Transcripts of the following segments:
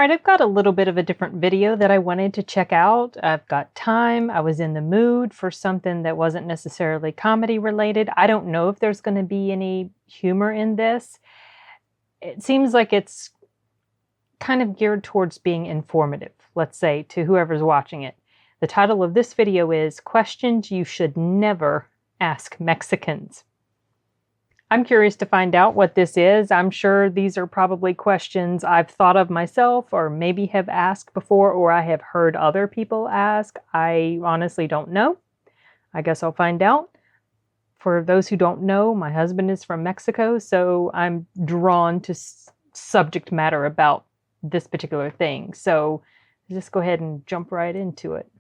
right, I've got a little bit of a different video that I wanted to check out. I've got time. I was in the mood for something that wasn't necessarily comedy related. I don't know if there's going to be any humor in this. It seems like it's kind of geared towards being informative, let's say, to whoever's watching it. The title of this video is Questions You Should Never Ask Mexicans. I'm curious to find out what this is. I'm sure these are probably questions I've thought of myself or maybe have asked before, or I have heard other people ask. I honestly don't know. I guess I'll find out. For those who don't know, my husband is from Mexico, so I'm drawn to subject matter about this particular thing. So just go ahead and jump right into it.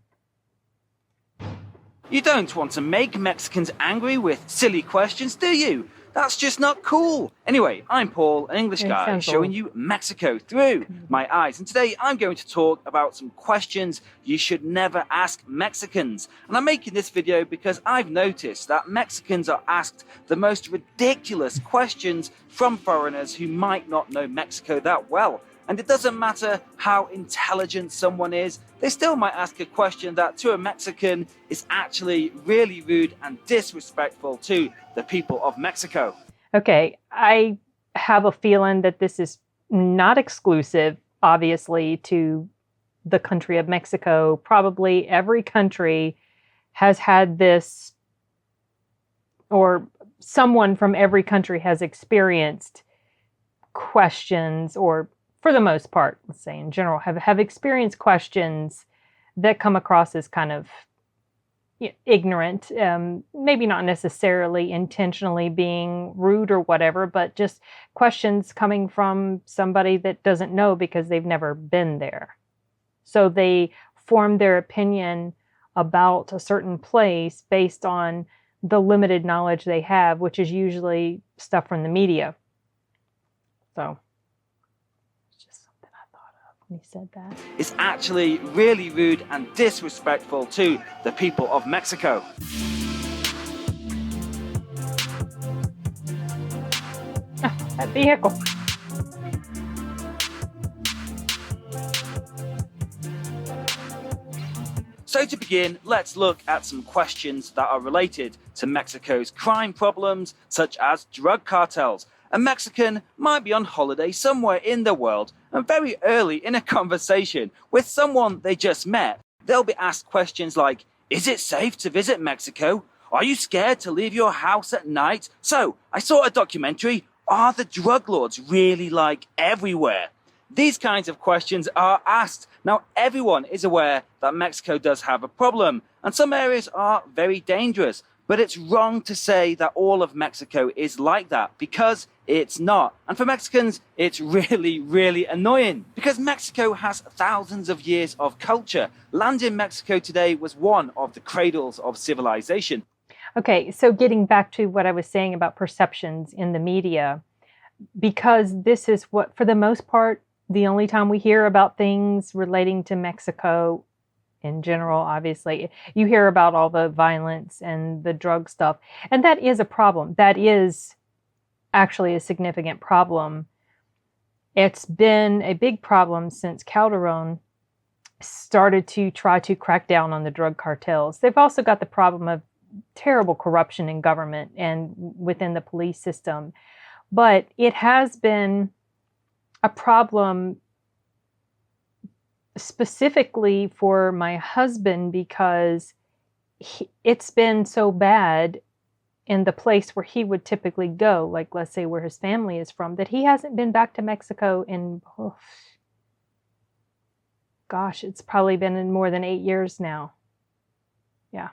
You don't want to make Mexicans angry with silly questions, do you? That's just not cool. Anyway, I'm Paul, an English guy, showing you Mexico through my eyes. And today I'm going to talk about some questions you should never ask Mexicans. And I'm making this video because I've noticed that Mexicans are asked the most ridiculous questions from foreigners who might not know Mexico that well. And it doesn't matter how intelligent someone is, they still might ask a question that to a Mexican is actually really rude and disrespectful to the people of Mexico. Okay, I have a feeling that this is not exclusive, obviously, to the country of Mexico. Probably every country has had this, or someone from every country has experienced questions, or for the most part, let's say in general, have experienced questions that come across as kind of ignorant, maybe not necessarily intentionally being rude or whatever, but just questions coming from somebody that doesn't know because they've never been there. So they form their opinion about a certain place based on the limited knowledge they have, which is usually stuff from the media. So he said that. It's actually really rude and disrespectful to the people of Mexico. That vehicle. So to begin, let's look at some questions that are related to Mexico's crime problems, such as drug cartels. A Mexican might be on holiday somewhere in the world, and very early in a conversation with someone they just met, they'll be asked questions like, is it safe to visit Mexico? Are you scared to leave your house at night? So, I saw a documentary, are the drug lords really like everywhere? These kinds of questions are asked. Now, everyone is aware that Mexico does have a problem, and some areas are very dangerous. But it's wrong to say that all of Mexico is like that, because it's not. And for Mexicans, it's really, really annoying, because Mexico has thousands of years of culture. Land in Mexico today was one of the cradles of civilization. Okay, so getting back to what I was saying about perceptions in the media, because this is what, for the most part, the only time we hear about things relating to Mexico in general, obviously, you hear about all the violence and the drug stuff. And that is a problem. That is actually a significant problem. It's been a big problem since Calderon started to try to crack down on the drug cartels. They've also got the problem of terrible corruption in government and within the police system. But it has been a problem specifically for my husband, because it's been so bad in the place where he would typically go, like let's say where his family is from, that he hasn't been back to Mexico in, gosh, it's probably been in more than 8 years now. Yeah.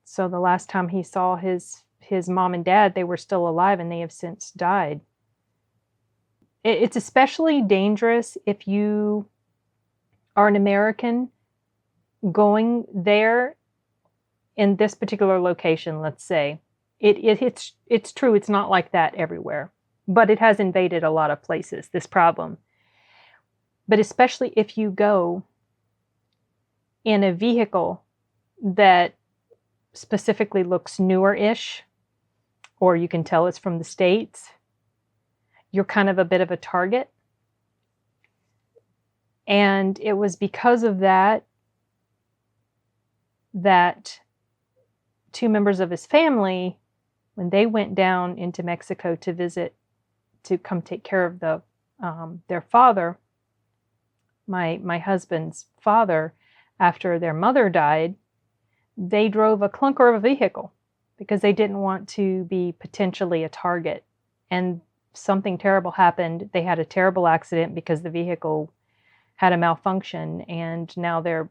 So the last time he saw his mom and dad, they were still alive and they have since died. It's especially dangerous if you are an American going there in this particular location, let's say. It's true, it's not like that everywhere, but it has invaded a lot of places, this problem. But especially if you go in a vehicle that specifically looks newer-ish, or you can tell it's from the States, you're kind of a bit of a target. And it was because of that two members of his family, when they went down into Mexico to visit, to come take care of their father, my husband's father, after their mother died, they drove a clunker of a vehicle because they didn't want to be potentially a target. And something terrible happened. They had a terrible accident because the vehicle had a malfunction, and now it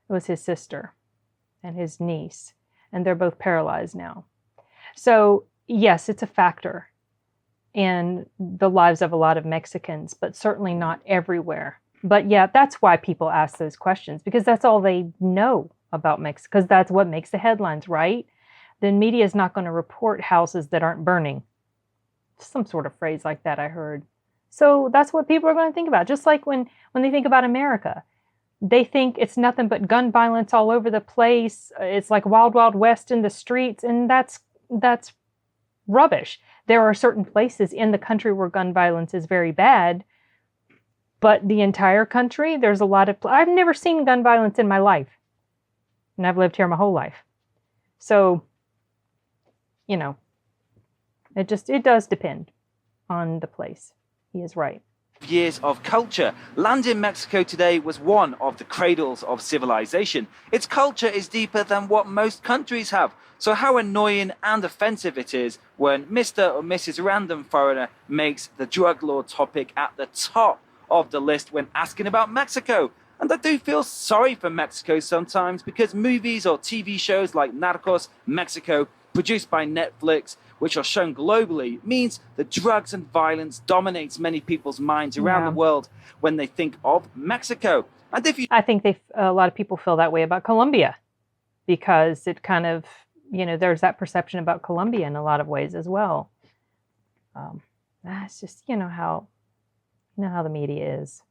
was his sister and his niece, and they're both paralyzed now. So yes, it's a factor in the lives of a lot of Mexicans, but certainly not everywhere. But yeah, that's why people ask those questions, because that's all they know about Mexico, because that's what makes the headlines, right? The media is not going to report houses that aren't burning. Some sort of phrase like that I heard. So that's what people are going to think about. Just like when they think about America, they think it's nothing but gun violence all over the place. It's like Wild Wild West in the streets, and that's rubbish. There are certain places in the country where gun violence is very bad, but the entire country, there's a lot of... I've never seen gun violence in my life, and I've lived here my whole life. So, it does depend on the place. He is right. Years of culture. Land in Mexico today was one of the cradles of civilization. Its culture is deeper than what most countries have. So how annoying and offensive it is when Mr. or Mrs. Random Foreigner makes the drug law topic at the top of the list when asking about Mexico. And I do feel sorry for Mexico sometimes, because movies or TV shows like Narcos Mexico, produced by Netflix, which are shown globally, means that drugs and violence dominates many people's minds around the world when they think of Mexico. And I think a lot of people feel that way about Colombia, because it kind of, there's that perception about Colombia in a lot of ways as well. It's just, how the media is.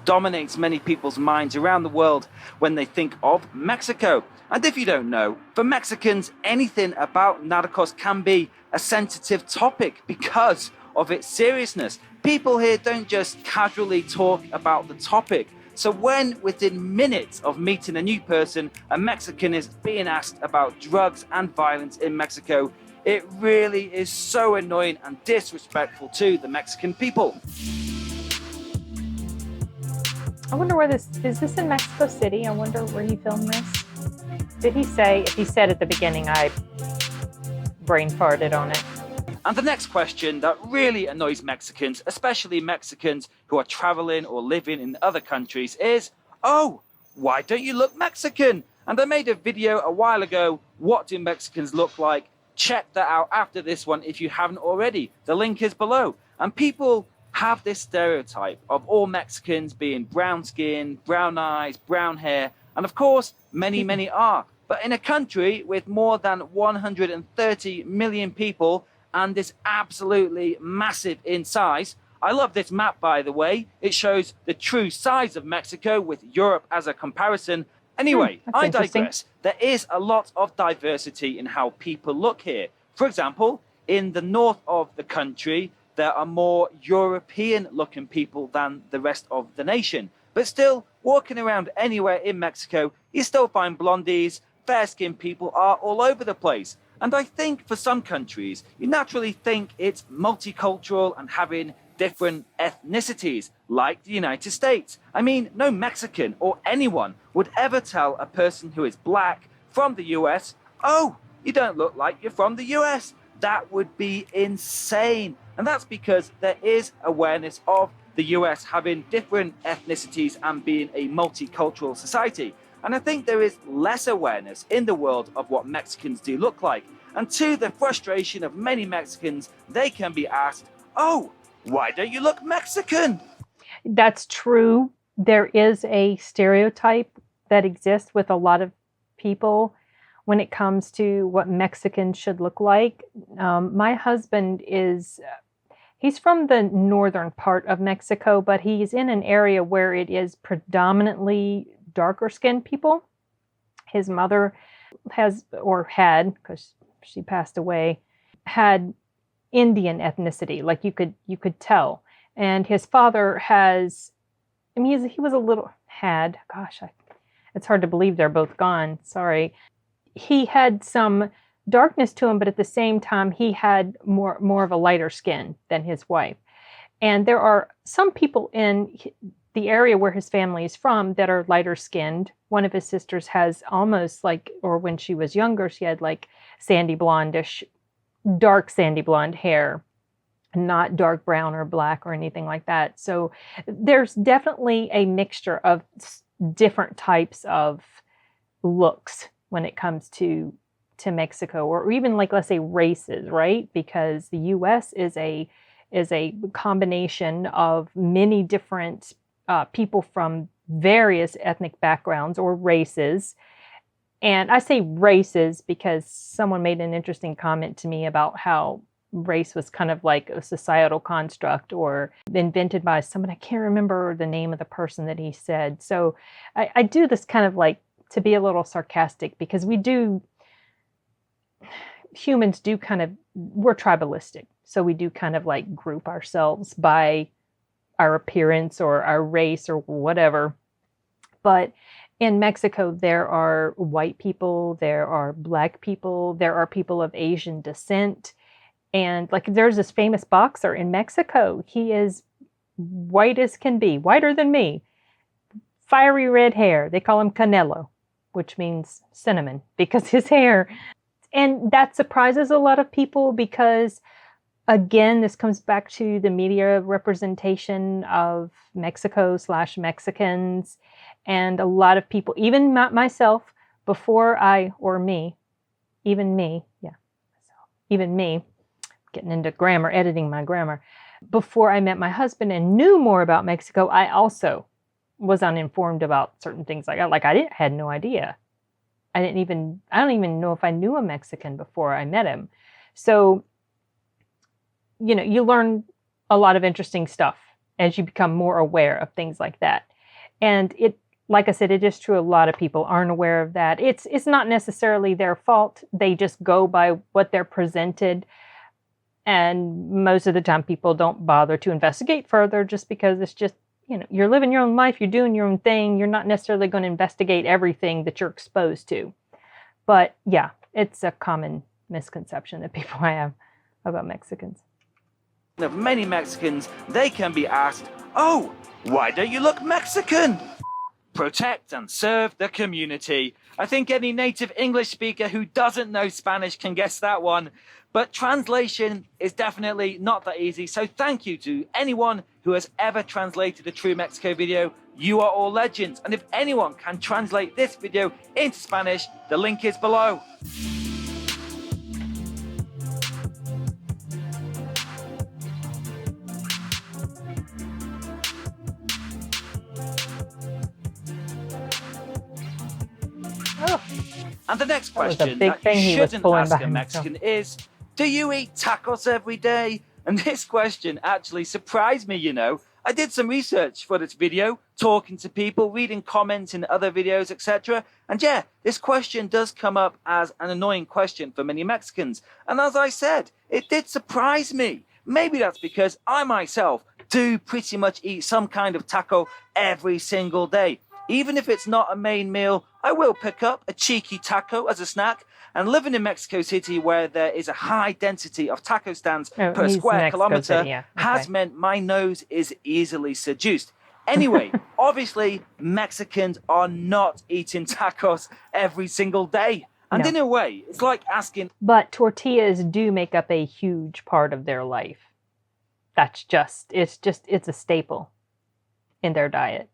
Dominates many people's minds around the world when they think of Mexico. And if you don't know, for Mexicans, anything about Narcos can be a sensitive topic because of its seriousness. People here don't just casually talk about the topic. So when within minutes of meeting a new person, a Mexican is being asked about drugs and violence in Mexico, it really is so annoying and disrespectful to the Mexican people. I wonder where is this in Mexico City? I wonder where he filmed this. Did he say? If he said at the beginning, I brain farted on it. And the next question that really annoys Mexicans, especially Mexicans who are traveling or living in other countries, is, oh, why don't you look Mexican? And I made a video a while ago, what do Mexicans look like? Check that out after this one if you haven't already. The link is below. And people have this stereotype of all Mexicans being brown skin, brown eyes, brown hair, and of course, many are. But in a country with more than 130 million people and is absolutely massive in size, I love this map, by the way. It shows the true size of Mexico with Europe as a comparison. Anyway, I digress. There is a lot of diversity in how people look here. For example, in the north of the country, there are more European-looking people than the rest of the nation. But still, walking around anywhere in Mexico, you still find blondies, fair-skinned people are all over the place. And I think for some countries, you naturally think it's multicultural and having different ethnicities, like the United States. I mean, no Mexican or anyone would ever tell a person who is black from the US, oh, you don't look like you're from the US. That would be insane. And that's because there is awareness of the US having different ethnicities and being a multicultural society. And I think there is less awareness in the world of what Mexicans do look like. And to the frustration of many Mexicans, they can be asked, oh, why don't you look Mexican? That's true. There is a stereotype that exists with a lot of people when it comes to what Mexicans should look like. My husband he's from the northern part of Mexico, but he's in an area where it is predominantly darker skinned people. His mother had, because she passed away, had Indian ethnicity, like you could tell. And his father has, I mean, he was a little, it's hard to believe they're both gone. Sorry. He had some darkness to him, but at the same time, he had more of a lighter skin than his wife. And there are some people in the area where his family is from that are lighter skinned. One of his sisters has almost like, or when she was younger, she had like sandy blondish, dark sandy blonde hair, not dark brown or black or anything like that. So there's definitely a mixture of different types of looks when it comes to Mexico, or even like, let's say, races, right? Because the US is a combination of many different people from various ethnic backgrounds or races. And I say races because someone made an interesting comment to me about how race was kind of like a societal construct or invented by someone. I can't remember the name of the person that he said. So I do this kind of like to be a little sarcastic, because humans do kind of, we're tribalistic. So we do kind of like group ourselves by our appearance or our race or whatever. But in Mexico, there are white people, there are black people, there are people of Asian descent. And like there's this famous boxer in Mexico. He is white as can be, whiter than me. Fiery red hair. They call him Canelo, which means cinnamon, because his hair. And that surprises a lot of people because, again, this comes back to the media representation of Mexico/Mexicans. And a lot of people, even myself, even me, getting into grammar, editing my grammar, before I met my husband and knew more about Mexico, I also was uninformed about certain things. Had no idea. I don't even know if I knew a Mexican before I met him. So, you learn a lot of interesting stuff as you become more aware of things like that. And like I said, it is true. A lot of people aren't aware of that. It's not necessarily their fault. They just go by what they're presented. And most of the time people don't bother to investigate further just because it's just, you're living your own life, you're doing your own thing. You're not necessarily going to investigate everything that you're exposed to. But yeah, it's a common misconception that people have about Mexicans. Of many Mexicans, they can be asked, "Oh, why don't you look Mexican?" Protect and serve the community. I think any native English speaker who doesn't know Spanish can guess that one. But translation is definitely not that easy. So thank you to anyone who has ever translated a True Mexico video. You are all legends. And if anyone can translate this video into Spanish, the link is below. And the next question that you shouldn't ask a Mexican is, do you eat tacos every day? And this question actually surprised me, I did some research for this video, talking to people, reading comments in other videos, etc. And yeah, this question does come up as an annoying question for many Mexicans. And as I said, it did surprise me. Maybe that's because I myself do pretty much eat some kind of taco every single day. Even if it's not a main meal, I will pick up a cheeky taco as a snack. And living in Mexico City, where there is a high density of taco stands per square kilometer, has meant my nose is easily seduced. Anyway, obviously, Mexicans are not eating tacos every single day. And in a way, it's like asking... But tortillas do make up a huge part of their life. It's a staple in their diet.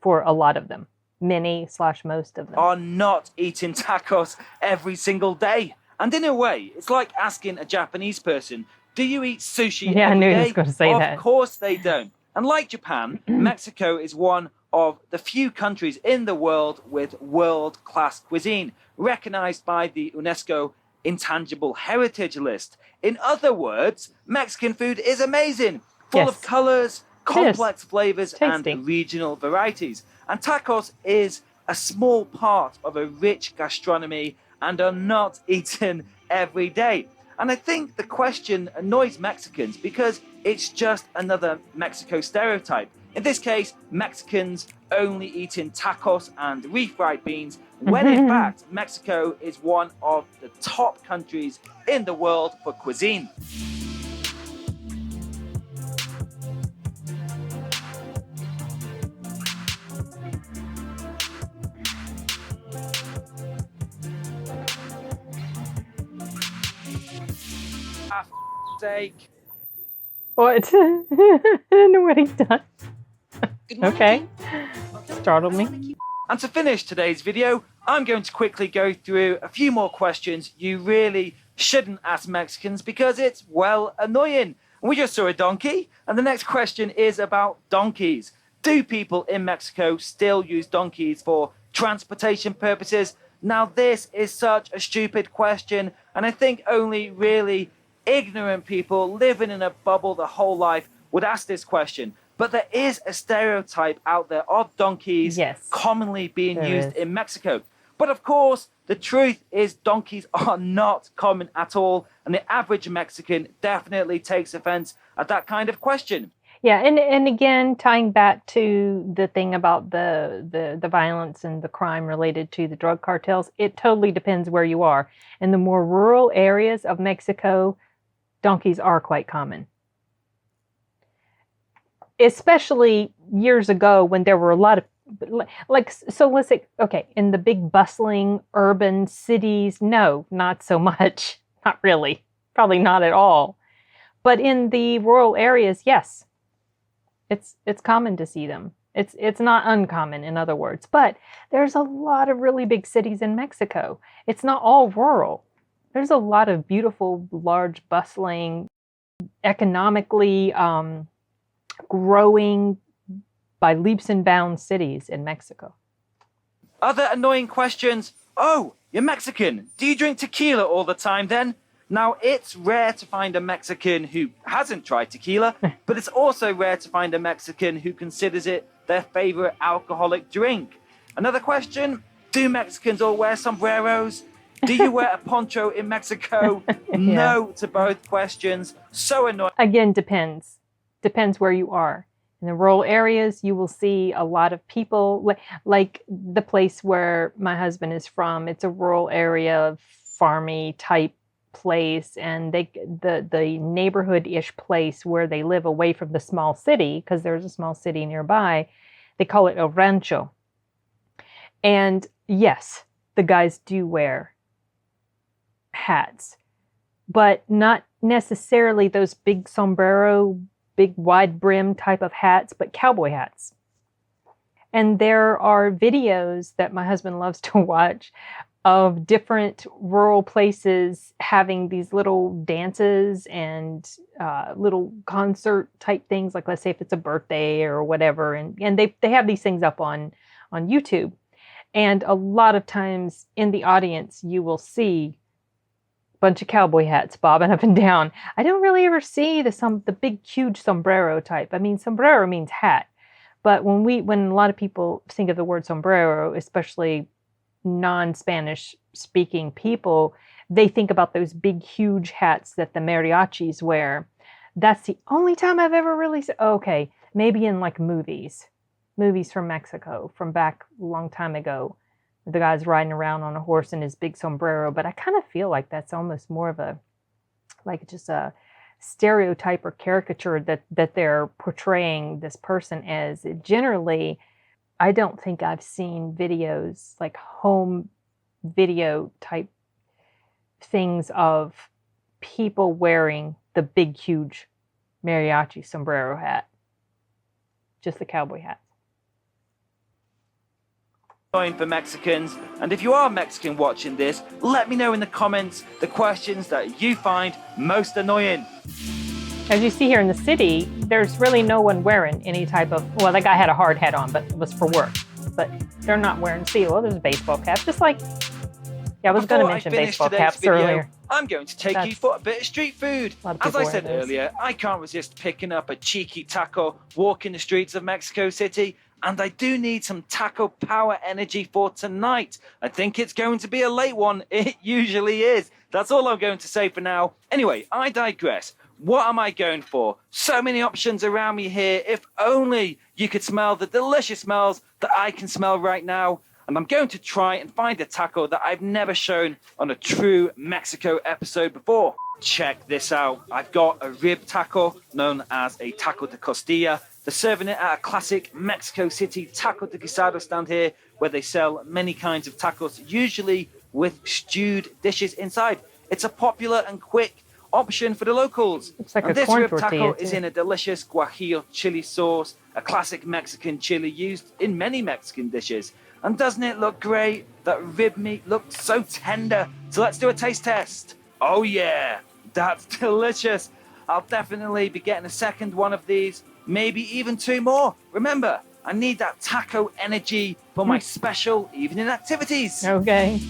For a lot of them. Many/most of them. Are not eating tacos every single day. And in a way, it's like asking a Japanese person, do you eat sushi every day? I knew he was going to say that. Of course they don't. And like Japan, Mexico is one of the few countries in the world with world-class cuisine, recognized by the UNESCO Intangible Heritage List. In other words, Mexican food is amazing, full of colors, complex flavors, and regional varieties. And tacos is a small part of a rich gastronomy and are not eaten every day. And I think the question annoys Mexicans because it's just another Mexico stereotype. In this case, Mexicans only eating tacos and refried beans, when in fact, Mexico is one of the top countries in the world for cuisine. Sake. What? I don't know what he's done. Okay. Startled me. And to finish today's video, I'm going to quickly go through a few more questions you really shouldn't ask Mexicans because it's, well, annoying. We just saw a donkey, and the next question is about donkeys. Do people in Mexico still use donkeys for transportation purposes? Now, this is such a stupid question, and I think only really ignorant people living in a bubble their whole life would ask this question. But there is a stereotype out there of donkeys commonly being used in Mexico. But of course, the truth is donkeys are not common at all, and the average Mexican definitely takes offense at that kind of question. Yeah, and again, tying back to the thing about the violence and the crime related to the drug cartels, it totally depends where you are. In the more rural areas of Mexico, donkeys are quite common. Especially years ago when there were a lot of, like, so let's say, okay, in the big bustling urban cities, no, not so much. Not really. Probably not at all. But in the rural areas, yes. It's common to see them. It's not uncommon, in other words. But there's a lot of really big cities in Mexico. It's not all rural. There's a lot of beautiful, large, bustling, economically growing by leaps and bounds cities in Mexico. Other annoying questions. Oh, you're Mexican. Do you drink tequila all the time then? Now, it's rare to find a Mexican who hasn't tried tequila, but it's also rare to find a Mexican who considers it their favorite alcoholic drink. Another question. Do Mexicans all wear sombreros? Do you wear a poncho in Mexico? No to both questions. So annoying. Again, depends. Depends where you are. In the rural areas, you will see a lot of people, like the place where my husband is from. It's a rural area, farmy type place, and the neighborhood-ish place where they live away from the small city, because there's a small city nearby, they call it a rancho. And yes, the guys do wear hats, but not necessarily those big sombrero, big wide brim type of hats, but cowboy hats. And there are videos that my husband loves to watch of different rural places having these little dances and little concert type things, like let's say if it's a birthday or whatever, and they have these things up on YouTube. And a lot of times in the audience you will see a bunch of cowboy hats bobbing up and down. I don't really ever see the big huge sombrero type. I mean, sombrero means hat, but when a lot of people think of the word sombrero, especially non-Spanish speaking people, they think about those big huge hats that the mariachis wear. That's the only time I've ever really seen. Okay, maybe in like movies from Mexico from back a long time ago, the guy's riding around on a horse in his big sombrero. But I kind of feel like that's almost more of just a stereotype or caricature that they're portraying this person as. Generally, I don't think I've seen videos, like home video type things of people wearing the big, huge mariachi sombrero hat. Just the cowboy hat. For Mexicans, and if you are Mexican watching this, let me know in the comments the questions that you find most annoying. As you see here in the city, there's really no one wearing any type of, well, that guy had a hard hat on, but it was for work. But they're not wearing, well, there's a baseball cap, just like, yeah, I was going to mention baseball caps earlier. I'm going to take you for a bit of street food. As I said earlier, I can't resist picking up a cheeky taco, walking the streets of Mexico City, and I do need some taco power energy for tonight. I think it's going to be a late one. It usually is. That's all I'm going to say for now. Anyway, I digress. What am I going for? So many options around me here. If only you could smell the delicious smells that I can smell right now. And I'm going to try and find a taco that I've never shown on a true Mexico episode before. Check this out. I've got a rib taco known as a taco de costilla. They're serving it at a classic Mexico City taco de guisado stand here, where they sell many kinds of tacos, usually with stewed dishes inside. It's a popular and quick option for the locals. Looks like and a this corn rib tortilla, taco is too. in a delicious guajillo chili sauce, a classic Mexican chili used in many Mexican dishes. And doesn't it look great? That rib meat looks so tender. So let's do a taste test. Oh yeah, that's delicious. I'll definitely be getting a second one of these, maybe even 2 more. Remember, I need that taco energy for my special evening activities. Okay.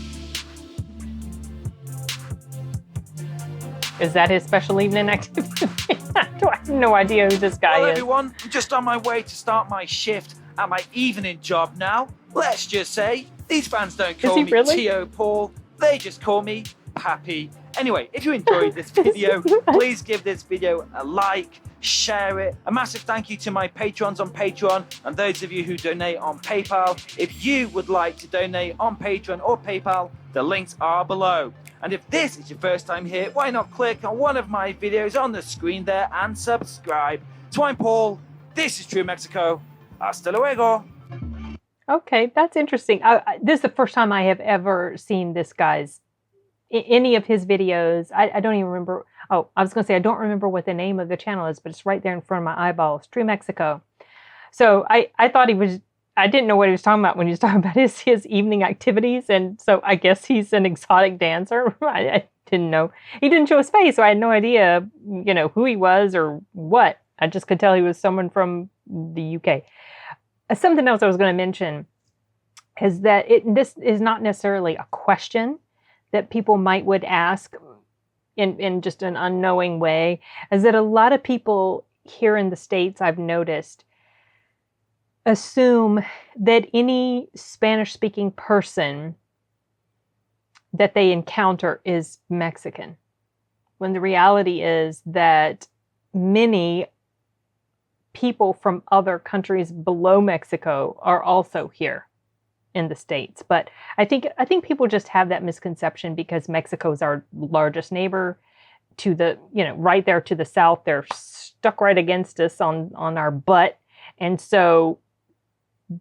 Is that his special evening activity? I have no idea who this guy Well, is. everyone, I'm just on my way to start my shift at my evening job now. Let's just say these fans don't call he me really? T.O. Paul. They just call me Pappy. Anyway, if you enjoyed this video, please give this video a like, share it. A massive thank you to my patrons on Patreon and those of you who donate on PayPal. If you would like to donate on Patreon or PayPal, the links are below. And if this is your first time here, why not click on one of my videos on the screen there and subscribe. So I'm Paul, this is True Mexico. Hasta luego. Okay, that's interesting. This is the first time I have ever seen this guy's, any of his videos. I don't even remember. Oh, I was going to say, I don't remember what the name of the channel is, but it's right there in front of my eyeballs, True Mexico. So I thought I didn't know what he was talking about when he was talking about his evening activities. And so I guess he's an exotic dancer. I didn't know. He didn't show his face, so I had no idea, who he was or what. I just could tell he was someone from the UK. Something else I was going to mention is that this is not necessarily a question that people would ask in just an unknowing way, is that a lot of people here in the States, I've noticed, assume that any Spanish-speaking person that they encounter is Mexican, when the reality is that many people from other countries below Mexico are also here in the States. But I think people just have that misconception because Mexico is our largest neighbor to the, right there to the south. They're stuck right against us on our butt. And so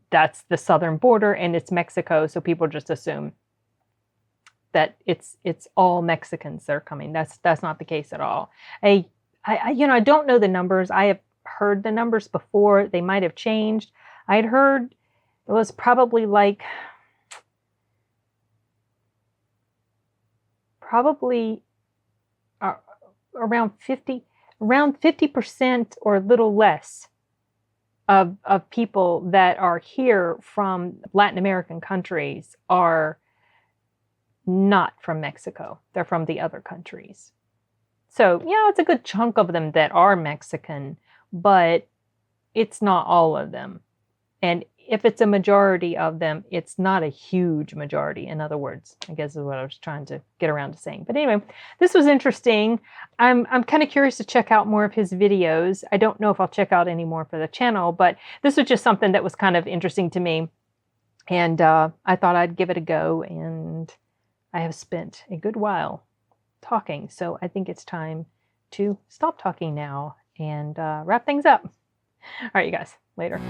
that's the southern border and it's Mexico. So people just assume that it's all Mexicans that are coming. That's not the case at all. I don't know the numbers. I have heard the numbers before. They might have changed. I had heard it was probably around 50% or a little less of people that are here from Latin American countries are not from Mexico. They're from the other countries. So, yeah, it's a good chunk of them that are Mexican, but it's not all of them. And if it's a majority of them, it's not a huge majority. In other words, I guess is what I was trying to get around to saying. But anyway, this was interesting. I'm kind of curious to check out more of his videos. I don't know if I'll check out any more for the channel, but this was just something that was kind of interesting to me. And I thought I'd give it a go. And I have spent a good while talking. So I think it's time to stop talking now and wrap things up. All right, you guys, later.